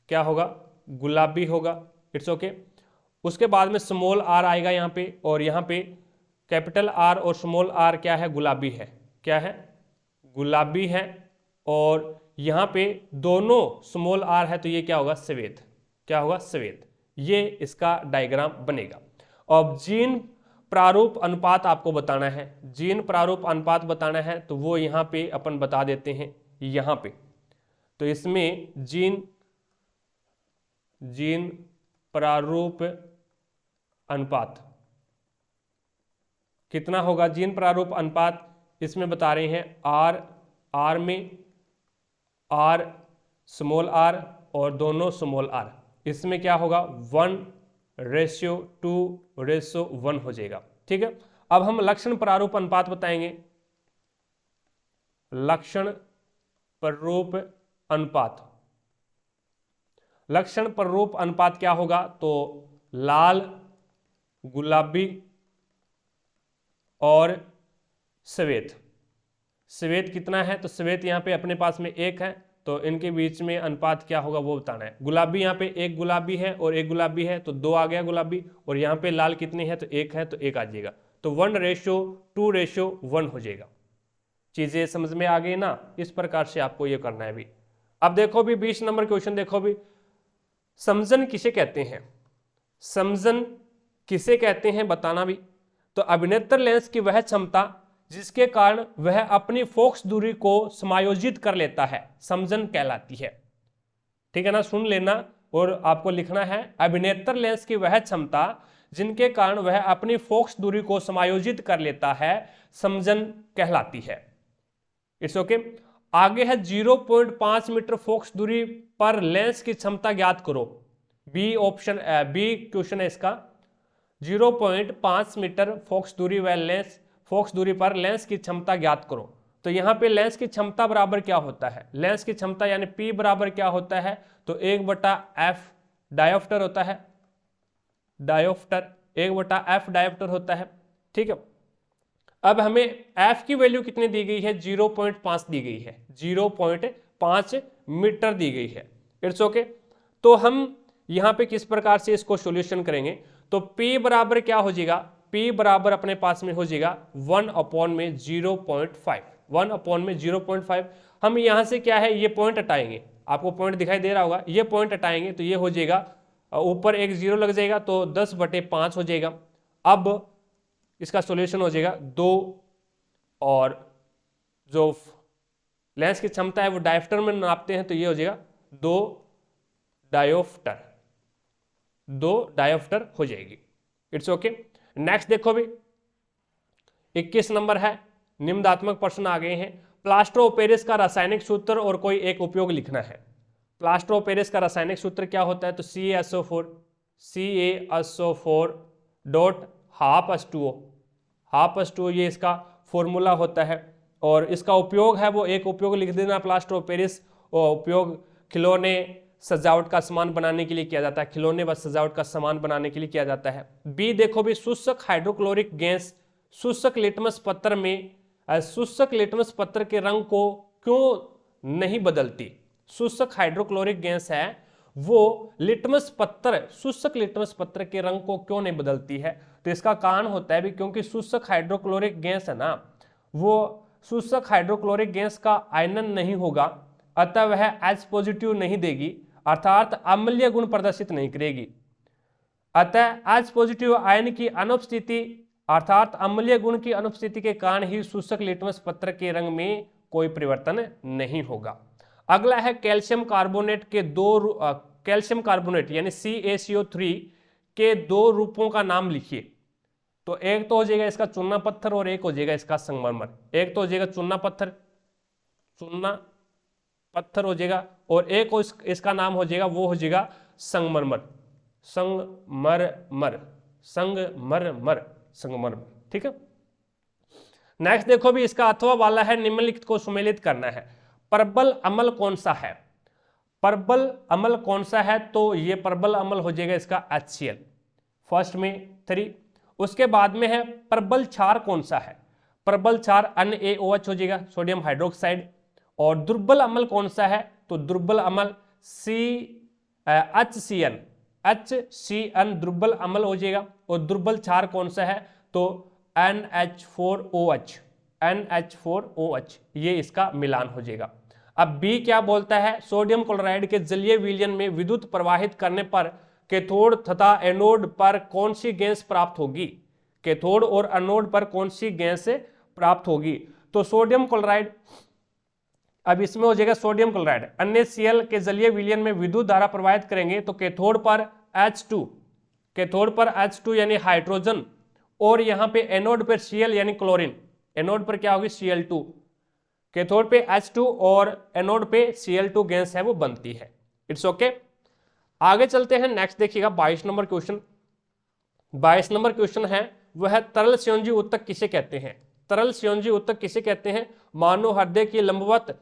क्या होगा, गुलाबी होगा। It's okay. उसके बाद में स्मॉल r आएगा यहाँ पे, और यहाँ पे कैपिटल R और स्मॉल r क्या है, गुलाबी है, क्या है, गुलाबी है, और यहाँ पे दोनों स्मॉल r है तो ये क्या होगा, सफेद, क्या होगा, सफेद। ये इसका डायग्राम बनेगा। अब जीन प्रारूप अनुपात आपको बताना है, जीन प्रारूप अनुपात बताना है, तो वो यहाँ पे अपन बता देते हैं यहाँ पे। तो इसमें जीन प्रारूप अनुपात कितना होगा? जीन प्रारूप अनुपात इसमें बता रहे हैं आर में आर स्मॉल आर और दोनों स्मॉल आर, इसमें क्या होगा 1:2:1 हो जाएगा। ठीक है, अब हम लक्षण प्रारूप अनुपात बताएंगे। लक्षण प्रारूप अनुपात, लक्षण प्रारूप अनुपात क्या होगा? तो लाल, गुलाबी और श्वेत। श्वेत कितना है? तो श्वेत यहाँ पे अपने पास में 1 है, तो इनके बीच में अनुपात क्या होगा वो बताना है। गुलाबी यहाँ पे 1 गुलाबी है और 1 गुलाबी है, तो 2 आ गया गुलाबी, और यहाँ पे लाल कितनी है? तो 1 है, तो 1 आ जाएगा, तो 1:2:1 हो जाएगा। चीजें समझ में आ गई ना? इस प्रकार से आपको ये करना है भी। अब देखो भी 20 नंबर क्वेश्चन देखो भी, समजन किसे कहते हैं? समजन किसे कहते हैं बताना भी। तो अभिनेत्र लेंस की वह क्षमता जिसके कारण वह अपनी फोकस दूरी को समायोजित कर लेता है, समजन कहलाती है। ठीक है ना, सुन लेना और आपको लिखना है, अभिनेत्र लेंस की वह क्षमता जिनके कारण वह अपनी फोकस दूरी को समायोजित कर लेता है, समजन कहलाती है। It's okay. आगे है 0.5 मीटर फोकस दूरी पर लेंस की क्षमता ज्ञात करो। बी ऑप्शन, बी क्वेश्चन है इसका। 0.5 मीटर फोकस दूरी व लेंस, फोकस दूरी पर लेंस की क्षमता ज्ञात करो। तो यहाँ पे लेंस की क्षमता बराबर क्या होता है? लेंस की क्षमता यानी P बराबर क्या होता है? तो 1/f डायोप्टर होता है, डायोप्टर 1/f डायोप्टर होता है। ठीक है, अब हमें f की वैल्यू कितनी दी गई है? 0.5 दी गई है, 0.5 मीटर दी गई है। It's okay. तो हम यहाँ पे किस प्रकार से इसको सॉल्यूशन करेंगे? तो P बराबर क्या हो जाएगा? P बराबर अपने पास में हो जाएगा 1/0.5, 1/0.5। हम यहाँ से क्या है, ये पॉइंट हटाएंगे, आपको पॉइंट दिखाई दे रहा होगा, ये पॉइंट हटाएंगे तो ये हो जाएगा, ऊपर एक 0 लग जाएगा, तो 10/5 हो जाएगा। अब इसका सॉल्यूशन हो जाएगा 2, और जो लेंस की क्षमता है वो डायोप्टर में नापते हैं, तो ये हो जाएगा 2 डायोप्टर, 2 डायोप्टर हो जाएगी। It's okay. नेक्स्ट देखो भी 21 नंबर है, निम्नात्मक प्रश्न आ गए हैं। प्लास्टर ऑफ पेरिस का रासायनिक सूत्र और कोई एक उपयोग लिखना है। प्लास्टर ऑफ पेरिस का रासायनिक सूत्र क्या होता है? तो CaSO4 डॉट ½ H2O, ये इसका फॉर्मूला होता है। और इसका उपयोग है वो एक उपयोग लिख देना प्लास्टर ऑफ पेरिस, और उपयोग खिलौने सजावट का सामान बनाने के लिए किया जाता है, खिलौने व सजावट का सामान बनाने के लिए किया जाता है। बी देखो भी, शुष्क हाइड्रोक्लोरिक गैस शुष्क लिटमस पत्र में, शुष्क लिटमस पत्र के रंग को क्यों नहीं बदलती? शुष्क हाइड्रोक्लोरिक गैस है वो लिटमस पत्र, शुष्क लिटमस पत्र के रंग को क्यों नहीं बदलती है? तो इसका कारण होता है भी क्योंकि शुष्क हाइड्रोक्लोरिक गैस है ना, वो शुष्क हाइड्रोक्लोरिक गैस का आयनन नहीं होगा, अतः वह H पॉजिटिव नहीं देगी, अर्थात अम्लीय गुण प्रदर्शित नहीं करेगी। अतः H पॉजिटिव आयन की अनुपस्थिति, अर्थात अम्लीय गुण की अनुपस्थिति के कारण ही शुष्क लिटमस पत्र के रंग में कोई परिवर्तन नहीं होगा। अगला है कैल्शियम कार्बोनेट के कैल्शियम कार्बोनेट यानी CaCO3 के 2 रूपों का नाम लिखिए। तो एक तो हो जाएगा इसका चूना पत्थर और एक हो जाएगा इसका संगमरमर। एक तो हो जाएगा चूना पत्थर हो जाएगा, और एक इसका नाम हो जाएगा वो हो जाएगा संगमरमर। ठीक है। नेक्स्ट देखो भी, इसका अथवा वाला है, निम्नलिखित को सुमेलित करना है। प्रबल अम्ल कौन सा है? प्रबल अम्ल कौन सा है? तो ये प्रबल अम्ल हो जाएगा इसका HCl, फर्स्ट में 3। उसके बाद में है प्रबल क्षार कौन सा है? प्रबल क्षार NaOH हो जाएगा, सोडियम हाइड्रोक्साइड। और दुर्बल अम्ल कौन सा है? तो दुर्बल अम्ल HCN दुर्बल अम्ल हो जाएगा। और दुर्बल क्षार कौन सा है? तो NH4OH, ये इसका मिलान हो जाएगा। अब बी क्या बोलता है? सोडियम क्लोराइड के जलीय विलयन में विद्युत प्रवाहित करने पर कैथोड तथा एनोड पर कौन सी गैस प्राप्त होगी? कैथोड और एनोड पर कौन सी गैस प्राप्त होगी? तो सोडियम क्लोराइड। अब इसमें हो जाएगा सोडियम क्लोराइड। NaCl के जलीय विलयन में विद्युत धारा प्रवाहित करेंगे तो कैथोड पर H2, कैथोड पर H2 यानी हाइड्रोजन, और यहाँ पे एनोड पर Cl यानी क्लोरीन। एनोड पर क्या होगी? Cl2। कैथोड पे H2 और एनोड पे Cl2 गैस है वो बनती है। It's okay. आगे चलते हैं, नेक्स्ट देखिएगा 22 नंबर क्वेश्चन। 22 नंबर क्वेश्चन है वह है तरल संयोजी ऊतक किसे कहते हैं? तरल संयोजी ऊतक किसे कहते हैं? मानव हृदय की लंबवत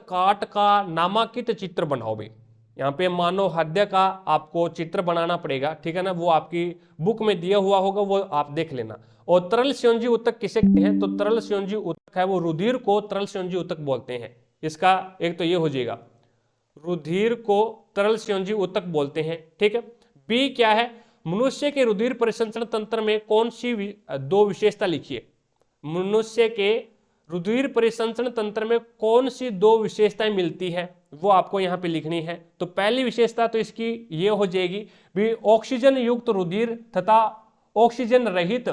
काट का नामांकित चित्र बनाओ भी। यहाँ पे मानव हृदय का आपको चित्र बनाना पड़ेगा, ठीक है ना, वो आपकी बुक में दिया हुआ होगा, वो आप देख लेना। और तरल संयोजी ऊतक किसे कहते हैं? तो तरल संयोजी ऊतक है वो रुधिर को तरल संयोजी ऊतक बोलते हैं। इसका एक तो ये हो जाएगा, रुधिर को तरल संयोजी ऊतक बोलते हैं, ठीक है। बी क्या है? मनुष्य के रुधिर परिसंचरण तंत्र में कौन सी दो विशेषता लिखिए। मनुष्य के रुधिर परिसंचरण तंत्र में कौन सी दो विशेषताएं मिलती है वो आपको यहाँ पे लिखनी है। तो पहली विशेषता तो इसकी ये हो जाएगी भी ऑक्सीजन युक्त रुधिर तथा ऑक्सीजन रहित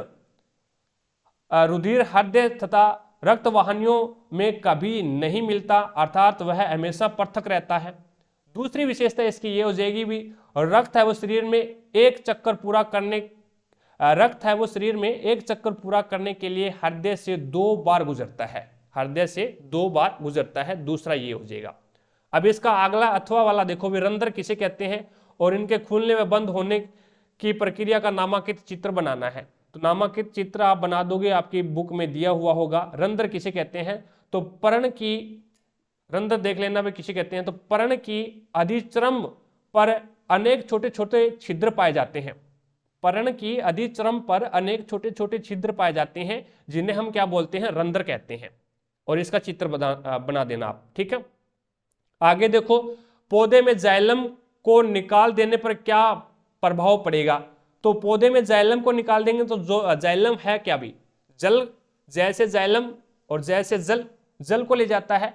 रुधिर हृदय तथा रक्त वाहिनियों में कभी नहीं मिलता, अर्थात वह हमेशा पृथक रहता है। दूसरी विशेषता इसकी ये हो जाएगी भी रक्त है वो शरीर में एक चक्कर पूरा करने के लिए हृदय से 2 बार गुजरता है, हृदय से 2 बार गुजरता है। दूसरा ये हो जाएगा। अब इसका अगला अथवा वाला देखो भी रंध्र किसे कहते हैं और इनके खुलने व बंद होने की प्रक्रिया का नामांकित चित्र बनाना है। तो नामांकित चित्र आप बना दोगे, आपकी बुक में दिया हुआ होगा। रंध्र किसे कहते हैं? तो पर्ण की, रंध्र देख लेना भी किसे कहते हैं। तो पर्ण की अधिचर्म पर अनेक छोटे छोटे छिद्र पाए जाते हैं। पर्ण की अधिचर्म पर अनेक छोटे छोटे छिद्र पाए जाते हैं जिन्हें हम क्या बोलते हैं? रंध्र कहते हैं। और इसका चित्र बना देना आप, ठीक है। आगे देखो, पौधे में जाइलम को निकाल देने पर क्या प्रभाव पड़ेगा? तो पौधे में जाइलम को निकाल देंगे तो जो जाइलम है क्या भी? जल, जैसे जाइलम और जैसे जल को ले जाता है।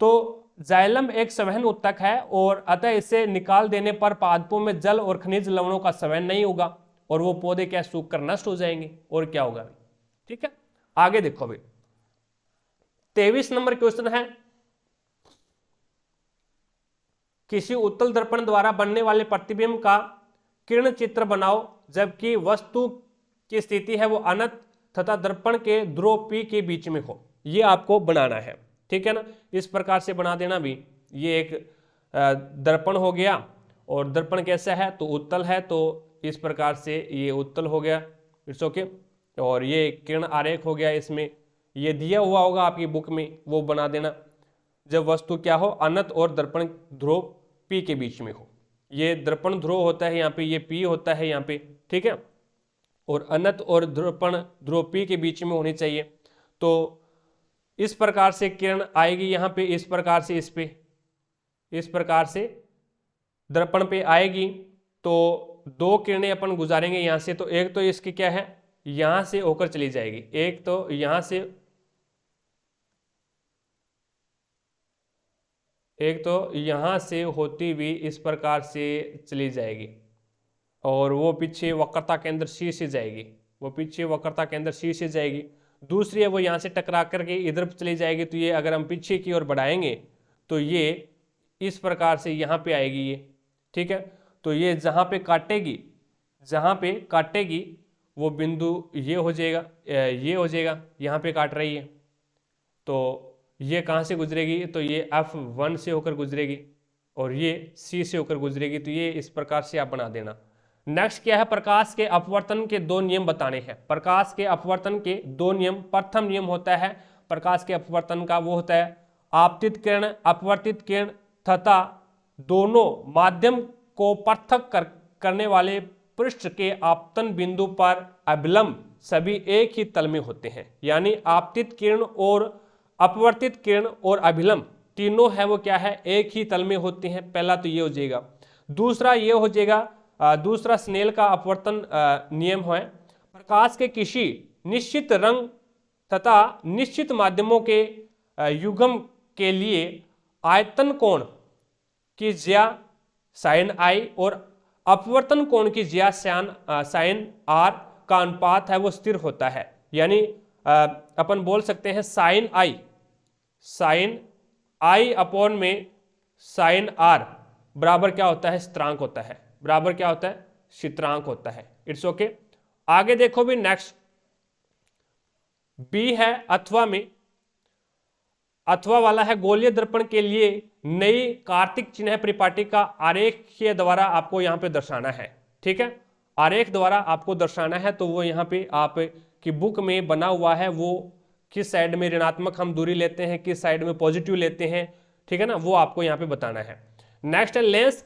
तो जाइलम एक संवहन ऊतक है और अतः इसे निकाल देने पर पादपों में जल और खनिज लवणों का संवहन नहीं होगा और वो पौधे क्या सूख कर नष्ट हो जाएंगे और क्या होगा, ठीक है। आगे देखो भाई 23 नंबर क्वेश्चन है, किसी उत्तल दर्पण द्वारा बनने वाले प्रतिबिंब का किरण चित्र बनाओ जबकि वस्तु की स्थिति है वो अनंत तथा दर्पण के ध्रुव P के बीच में हो। ये आपको बनाना है, ठीक है ना। इस प्रकार से बना देना भी। ये एक दर्पण हो गया और दर्पण कैसा है? तो उत्तल है, तो इस प्रकार से ये उत्तल हो गया। It's okay. और ये किरण आरेख हो गया, इसमें ये दिया हुआ होगा आपकी बुक में, वो बना देना। जब वस्तु क्या हो? अनंत और दर्पण ध्रुव P के बीच में हो। ये दर्पण ध्रुव होता है यहाँ पे, ये P होता है यहाँ पे, ठीक है। और अनंत और दर्पण ध्रुव P के बीच में होनी चाहिए। तो इस प्रकार से किरण आएगी यहाँ पे, इस प्रकार से इस प्रकार से दर्पण पे आएगी। तो 2 किरणें अपन गुजारेंगे यहाँ से। तो एक तो इसकी क्या है? यहाँ से होकर चली जाएगी, एक तो यहाँ से होती हुई इस प्रकार से चली जाएगी और वो पीछे वक्रता केंद्र C से जाएगी, दूसरी है वो यहाँ से टकरा करके इधर चली जाएगी। तो ये अगर हम पीछे की ओर बढ़ाएंगे तो ये इस प्रकार से यहाँ पे आएगी ये, ठीक है। तो ये जहाँ पे काटेगी वो बिंदु ये हो जाएगा, यहाँ पे काट रही है। तो ये कहाँ से गुजरेगी? तो ये F1 से होकर गुजरेगी और ये C से होकर गुजरेगी। तो ये इस प्रकार से आप बना देना। नेक्स्ट क्या है? प्रकाश के अपवर्तन के 2 नियम बताने हैं। प्रकाश के अपवर्तन के 2 नियम। प्रथम नियम होता है प्रकाश के अपवर्तन का, वो होता है आपतित किरण, अपवर्तित किरण तथा दोनों माध्यम को पृथक करने वाले पृष्ठ के आपतन बिंदु पर अभिलंब सभी एक ही तल में होते हैं। यानी आपतित किरण और अपवर्तित किरण और अभिलंब तीनों है वो क्या है? एक ही तल में होते हैं। पहला तो ये हो जाएगा। दूसरा ये हो जाएगा, दूसरा स्नेल का अपवर्तन नियम है। प्रकाश के किसी निश्चित रंग तथा निश्चित माध्यमों के युग्म के लिए आयतन कोण की ज्या sin I और अपवर्तन कोण की ज्या sin R का अनुपात है वो स्थिर होता है, यानी अपन बोल सकते हैं साइन आई अपॉन में साइन आर बराबर क्या होता है, स्थिरांक होता है, बराबर क्या होता है, स्थिरांक होता है। It's okay. आगे देखो भी नेक्स्ट बी है अथवा में, अथवा वाला है गोलीय दर्पण के लिए नई कार्तिक चिन्ह परिपाटी का आरेख के द्वारा आपको यहां पे दर्शाना है। ठीक है, आरेख द्वारा आपको दर्शाना है, तो वो यहाँ पे आप की बुक में बना हुआ है, वो किस साइड में ऋणात्मक हम दूरी लेते हैं, किस साइड में पॉजिटिव लेते हैं, ठीक है ना, वो आपको यहाँ पे बताना है। नेक्स्ट है लेंस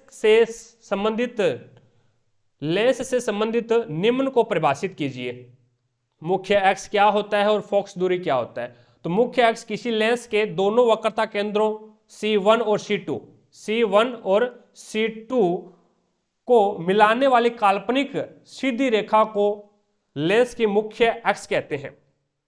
से संबंधित निम्न को परिभाषित कीजिए। मुख्य एक्स क्या होता है और फोकस दूरी क्या होता है। तो मुख्य एक्स किसी लेंस के दोनों वक्रता केंद्रों C1 और C2 को मिलाने वाली काल्पनिक सीधी रेखा को लेंस की मुख्य एक्स कहते हैं,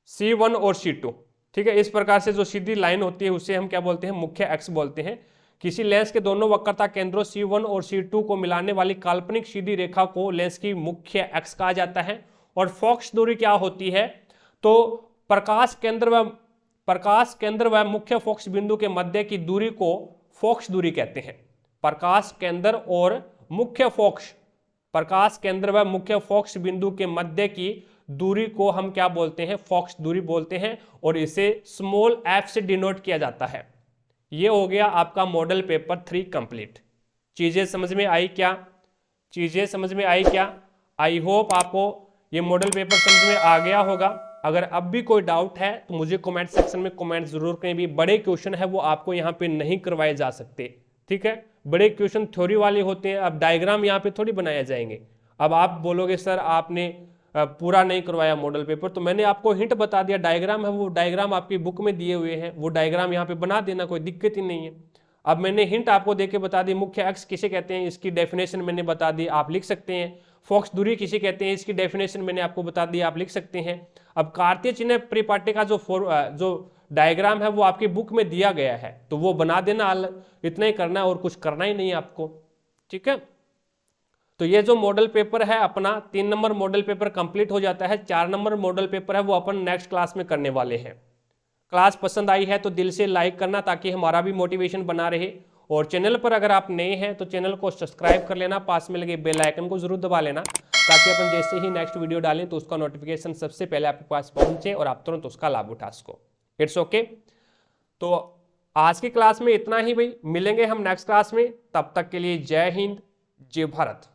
C1 और C2। ठीक है, इस प्रकार से जो सीधी लाइन होती है उसे हम क्या बोलते हैं, मुख्य एक्स बोलते हैं। किसी लेंस के दोनों वक्रता केंद्रों C1 और C2 को मिलाने वाली काल्पनिक सीधी रेखा को लेंस की मुख्य एक्स कहा जाता है। और फोकस दूरी क्या होती है, तो प्रकाश केंद्र व मुख्य फोकस बिंदु के मध्य की दूरी को फोकस दूरी कहते हैं। प्रकाश केंद्र व मुख्य फोकस बिंदु के मध्य की दूरी को हम क्या बोलते हैं, फोकस दूरी बोलते हैं, और इसे स्मॉल f से डिनोट किया जाता है। ये हो गया आपका मॉडल पेपर 3 कंप्लीट। चीजें समझ में आई क्या? आई होप आपको ये मॉडल पेपर समझ में आ गया होगा। अगर अब भी कोई डाउट है तो मुझे कमेंट सेक्शन में कमेंट जरूर करें। भी बड़े क्वेश्चन है वो आपको यहाँ पे नहीं करवाए जा सकते, ठीक है, बड़े क्वेश्चन थ्योरी वाले होते हैं। अब डायग्राम यहाँ पे थोड़ी बनाए जाएंगे। अब आप बोलोगे सर आपने पूरा नहीं करवाया मॉडल पेपर, तो मैंने आपको हिंट बता दिया, डायग्राम है वो डायग्राम आपकी बुक में दिए हुए हैं, वो डायग्राम यहाँ पे बना देना, कोई दिक्कत ही नहीं है। अब मैंने हिंट आपको देके बता दी, मुख्य एक्स किसे कहते हैं इसकी डेफिनेशन मैंने बता दी, आप लिख सकते हैं। फोकस दूरी किसे कहते हैं इसकी डेफिनेशन मैंने आपको बता दी, आप लिख सकते हैं। अब कार्तीय चिन्ह परिपाटी का जो डायग्राम है वो आपकी बुक में दिया गया है, तो वो बना देना, इतना ही करना है और कुछ करना ही नहीं है आपको, ठीक है। तो ये जो मॉडल पेपर है अपना 3 नंबर मॉडल पेपर कंप्लीट हो जाता है। 4 नंबर मॉडल पेपर है वो अपन नेक्स्ट क्लास में करने वाले हैं। क्लास पसंद आई है तो दिल से लाइक करना ताकि हमारा भी मोटिवेशन बना रहे। और चैनल पर अगर आप नए हैं तो चैनल को सब्सक्राइब कर लेना, पास में लगे बेल आइकन को जरूर दबा लेना ताकि अपन जैसे ही नेक्स्ट वीडियो डालें तो उसका नोटिफिकेशन सबसे पहले आपके पास पहुंचे और आप तुरंत उसका लाभ उठा सको। It's okay. तो आज की क्लास में इतना ही भाई, मिलेंगे हम नेक्स्ट क्लास में, तब तक के लिए जय हिंद, जय भारत।